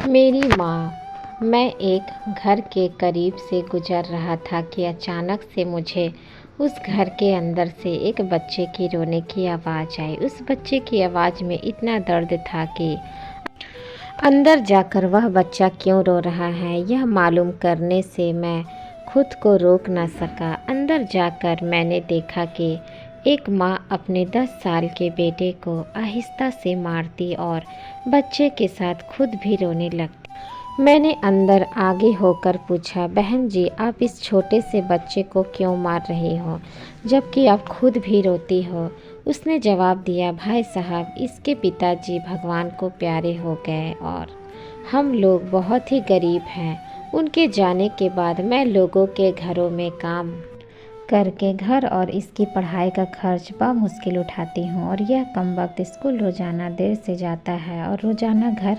मेरी माँ। मैं एक घर के करीब से गुजर रहा था कि अचानक से मुझे उस घर के अंदर से एक बच्चे की रोने की आवाज़ आई। उस बच्चे की आवाज़ में इतना दर्द था कि अंदर जाकर वह बच्चा क्यों रो रहा है यह मालूम करने से मैं खुद को रोक न सका। अंदर जाकर मैंने देखा कि एक माँ अपने 10 साल के बेटे को आहिस्ता से मारती और बच्चे के साथ खुद भी रोने लगती। मैंने अंदर आगे होकर पूछा, बहन जी आप इस छोटे से बच्चे को क्यों मार रही हो जबकि आप खुद भी रोती हो। उसने जवाब दिया, भाई साहब इसके पिताजी भगवान को प्यारे हो गए और हम लोग बहुत ही गरीब हैं। उनके जाने के बाद मैं लोगों के घरों में काम करके घर और इसकी पढ़ाई का खर्च बामुश्किल उठाती हूँ और यह कमबख्त स्कूल रोज़ाना देर से जाता है और रोज़ाना घर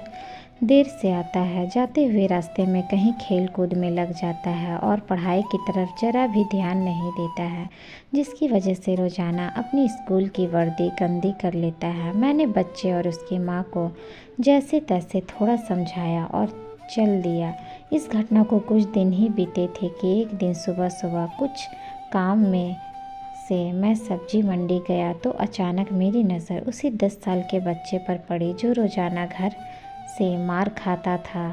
देर से आता है। जाते हुए रास्ते में कहीं खेल कूद में लग जाता है और पढ़ाई की तरफ ज़रा भी ध्यान नहीं देता है, जिसकी वजह से रोज़ाना अपनी स्कूल की वर्दी गंदी कर लेता है। मैंने बच्चे और उसकी माँ को जैसे तैसे थोड़ा समझाया और चल दिया। इस घटना को कुछ दिन ही बीते थे कि एक दिन सुबह सुबह कुछ काम में से मैं सब्जी मंडी गया तो अचानक मेरी नज़र उसी 10 साल के बच्चे पर पड़ी जो रोज़ाना घर से मार खाता था।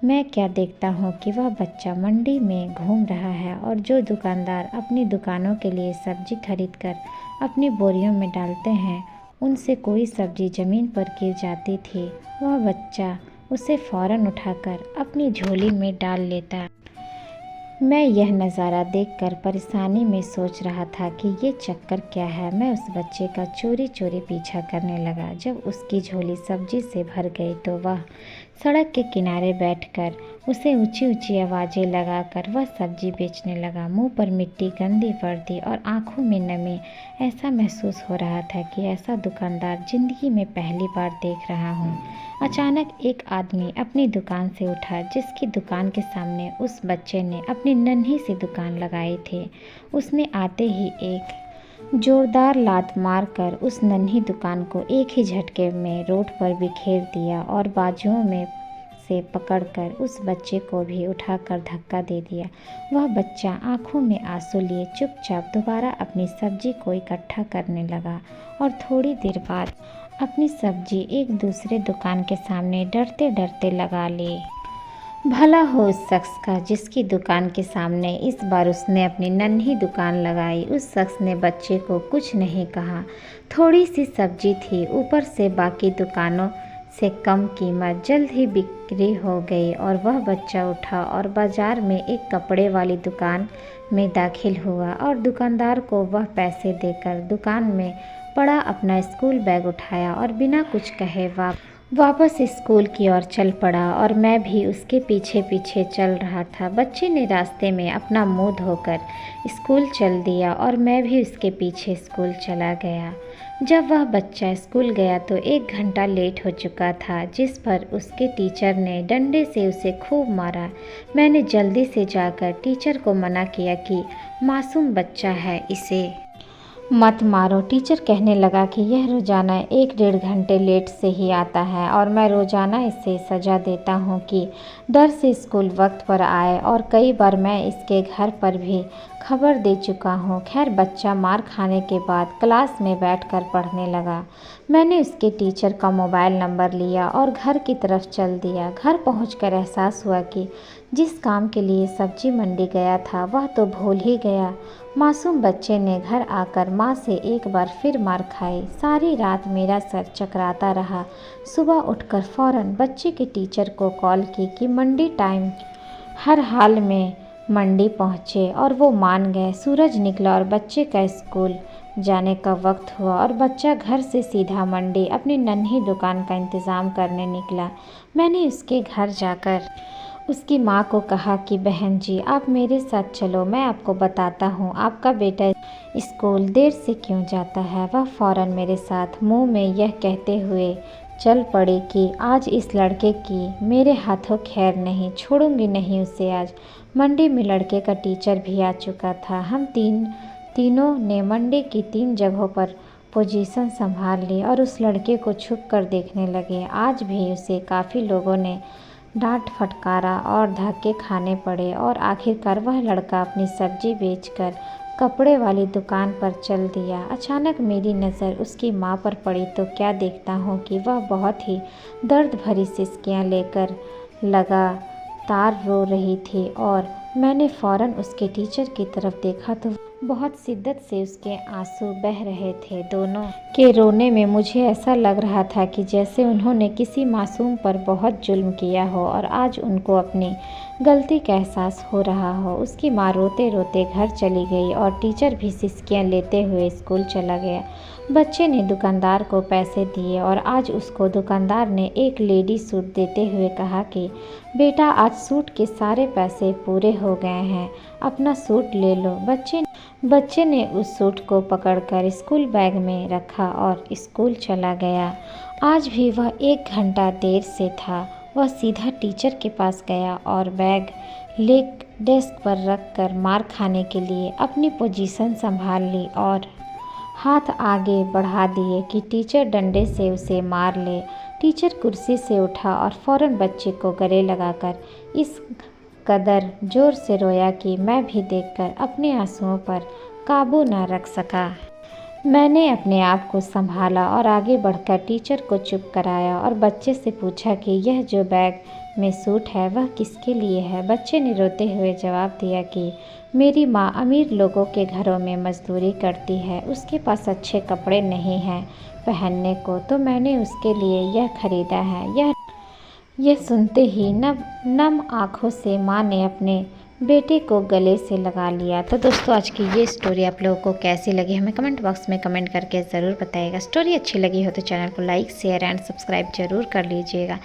मैं क्या देखता हूँ कि वह बच्चा मंडी में घूम रहा है और जो दुकानदार अपनी दुकानों के लिए सब्जी खरीदकर अपनी बोरियों में डालते हैं उनसे कोई सब्जी ज़मीन पर गिर जाती थी, वह बच्चा उसे फ़ौरन उठाकर अपनी झोली में डाल लेता। मैं यह नज़ारा देखकर परेशानी में सोच रहा था कि ये चक्कर क्या है। मैं उस बच्चे का चोरी चोरी पीछा करने लगा। जब उसकी झोली सब्जी से भर गई तो वह सड़क के किनारे बैठकर उसे ऊंची ऊंची आवाज़ें लगाकर वह सब्जी बेचने लगा। मुंह पर मिट्टी, गंदी वर्दी और आंखों में नमी। ऐसा महसूस हो रहा था कि ऐसा दुकानदार ज़िंदगी में पहली बार देख रहा हूँ। अचानक एक आदमी अपनी दुकान से उठा जिसकी दुकान के सामने उस बच्चे ने अपनी नन्ही सी दुकान लगाई थी। उसने आते ही एक जोरदार लात मारकर उस नन्ही दुकान को एक ही झटके में रोड पर बिखेर दिया और बाजुओं में से पकड़कर उस बच्चे को भी उठाकर धक्का दे दिया। वह बच्चा आंखों में आंसू लिए चुपचाप दोबारा अपनी सब्जी को इकट्ठा करने लगा और थोड़ी देर बाद अपनी सब्जी एक दूसरे दुकान के सामने डरते डरते लगा ली। भला हो उस शख्स का जिसकी दुकान के सामने इस बार उसने अपनी नन्ही दुकान लगाई। उस शख्स ने बच्चे को कुछ नहीं कहा। थोड़ी सी सब्जी थी, ऊपर से बाकी दुकानों से कम कीमत। जल्द ही बिक्री हो गई और वह बच्चा उठा और बाज़ार में एक कपड़े वाली दुकान में दाखिल हुआ और दुकानदार को वह पैसे देकर दुकान में पड़ा अपना स्कूल बैग उठाया और बिना कुछ कहे वापस स्कूल की ओर चल पड़ा और मैं भी उसके पीछे पीछे चल रहा था। बच्चे ने रास्ते में अपना मुंह धोकर स्कूल चल दिया और मैं भी उसके पीछे स्कूल चला गया। जब वह बच्चा स्कूल गया तो 1 घंटा लेट हो चुका था, जिस पर उसके टीचर ने डंडे से उसे खूब मारा। मैंने जल्दी से जाकर टीचर को मना किया कि मासूम बच्चा है, इसे मत मारो। टीचर कहने लगा कि यह रोज़ाना 1-1.5 घंटे लेट से ही आता है और मैं रोज़ाना इसे सज़ा देता हूँ कि डर से स्कूल वक्त पर आए और कई बार मैं इसके घर पर भी खबर दे चुका हूँ। खैर बच्चा मार खाने के बाद क्लास में बैठकर पढ़ने लगा। मैंने उसके टीचर का मोबाइल नंबर लिया और घर की तरफ चल दिया। घर पहुंचकर एहसास हुआ कि जिस काम के लिए सब्जी मंडी गया था वह तो भूल ही गया। मासूम बच्चे ने घर आकर माँ से एक बार फिर मार खाई। सारी रात मेरा सर चकराता रहा। सुबह उठकर फ़ौरन बच्चे के टीचर को कॉल की कि मंडी टाइम हर हाल में मंडी पहुँचे और वो मान गए। सूरज निकला और बच्चे का स्कूल जाने का वक्त हुआ और बच्चा घर से सीधा मंडी अपनी नन्ही दुकान का इंतज़ाम करने निकला। मैंने उसके घर जाकर उसकी माँ को कहा कि बहन जी आप मेरे साथ चलो, मैं आपको बताता हूँ आपका बेटा स्कूल देर से क्यों जाता है। वह फ़ौरन मेरे साथ मुंह में यह कहते हुए चल पड़ी कि आज इस लड़के की मेरे हाथों खैर नहीं, छोड़ूंगी नहीं उसे आज। मंडी में लड़के का टीचर भी आ चुका था। हम तीनों ने मंडी की 3 जगहों पर पोजीशन संभाल ली और उस लड़के को छुप कर देखने लगे। आज भी उसे काफ़ी लोगों ने डांट फटकारा और धक्के खाने पड़े और आखिरकार वह लड़का अपनी सब्जी बेचकर कपड़े वाली दुकान पर चल दिया। अचानक मेरी नज़र उसकी माँ पर पड़ी तो क्या देखता हूँ कि वह बहुत ही दर्द भरी सिसकियाँ लेकर लगातार रो रही थी और मैंने फ़ौरन उसके टीचर की तरफ देखा तो बहुत शिद्दत से उसके आंसू बह रहे थे। दोनों के रोने में मुझे ऐसा लग रहा था कि जैसे उन्होंने किसी मासूम पर बहुत जुल्म किया हो और आज उनको अपनी गलती का एहसास हो रहा हो। उसकी माँ रोते रोते घर चली गई और टीचर भी सिसकियाँ लेते हुए स्कूल चला गया। बच्चे ने दुकानदार को पैसे दिए और आज उसको दुकानदार ने एक लेडी सूट देते हुए कहा कि बेटा आज सूट के सारे पैसे पूरे हो गए हैं, अपना सूट ले लो। बच्चे ने उस सूट को पकड़कर स्कूल बैग में रखा और स्कूल चला गया। आज भी वह 1 घंटा देर से था। वह सीधा टीचर के पास गया और बैग ले डेस्क पर रख कर मार खाने के लिए अपनी पोजीशन संभाल ली और हाथ आगे बढ़ा दिए कि टीचर डंडे से उसे मार ले। टीचर कुर्सी से उठा और फ़ौरन बच्चे को गले लगाकर इस कदर ज़ोर से रोया कि मैं भी देखकर अपने आंसुओं पर काबू न रख सका। मैंने अपने आप को संभाला और आगे बढ़कर टीचर को चुप कराया और बच्चे से पूछा कि यह जो बैग में सूट है वह किसके लिए है। बच्चे ने रोते हुए जवाब दिया कि मेरी माँ अमीर लोगों के घरों में मजदूरी करती है, उसके पास अच्छे कपड़े नहीं हैं पहनने को, तो मैंने उसके लिए यह खरीदा है। यह सुनते ही नम आँखों से माँ ने अपने बेटे को गले से लगा लिया। तो दोस्तों आज की ये स्टोरी आप लोगों को कैसी लगी हमें कमेंट बॉक्स में कमेंट करके ज़रूर बताइएगा। स्टोरी अच्छी लगी हो तो चैनल को लाइक शेयर एंड सब्सक्राइब जरूर कर लीजिएगा।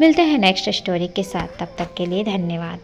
मिलते हैं नेक्स्ट स्टोरी के साथ, तब तक के लिए धन्यवाद।